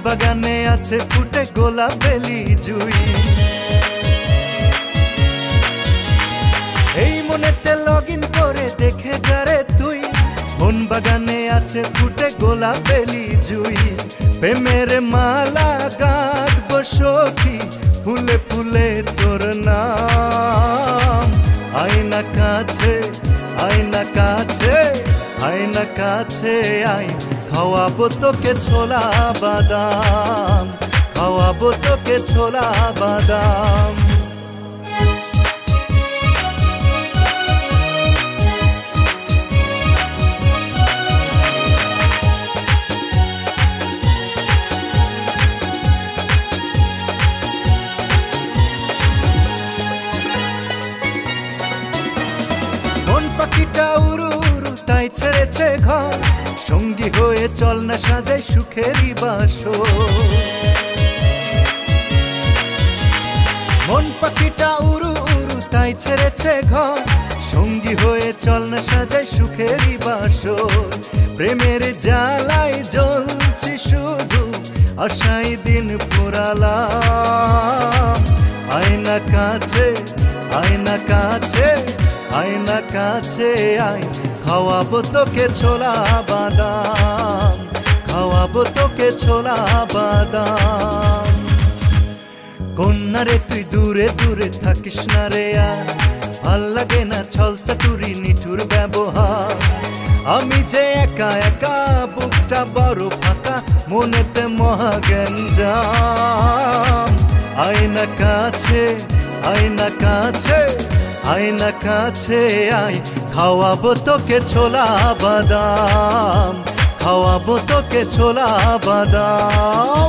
বাগানে আছে ফুটে গোলাপ বেলি জুই, এই মনেতে লগইন করে দেখে যারে তুই। মন বাগানে আছে ফুটে গোলাপ বেলি জুই, প্রেমের মালা গাঁথবো সখী ফুলে ফুলে তোর নাম। আয়না কাছে আয়না কাছে আয়না কাছে আয়, খাওয়াবো তোকে ছোলা বাদাম, খাওয়াবো তোকে ছোলা বাদাম। পাখিটা উড়ু উড়ু তাই ছেড়েছে ঘর, সঙ্গী হয়ে চল না সাজাই সুখেরই বাসর। মন পাখিটা উড়ু উড়ু তাই ছেড়েছে ঘর, সঙ্গী হয়ে চল না সাজাই সুখেরই বাসর। প্রেমের জ্বালায় জ্বলছি শুধু, আশাই দিন ফুরালাম। আয়না কাছে আয়না কাছে আয়না কাছে আয়, খাওয়াবো তোকে ছোলা বাদাম, খাওয়াবো তোকে ছোলা বাদাম। কন্যারে তুই দূরে দূরে থাকিস না রে আর, ভাল লাগে না ছল চাতুরি নিঠুর ব্যবহার। আমি যে একা একা বুকটা বড় ফাঁকা, মনেতে মহাগঞ্জাম। আয়না কাছে আয়না কাছে আয়না কাছে আয়, খাওয়াবো তোকে ছোলা বাদাম, খাওয়াবো তোকে ছোলা বাদাম।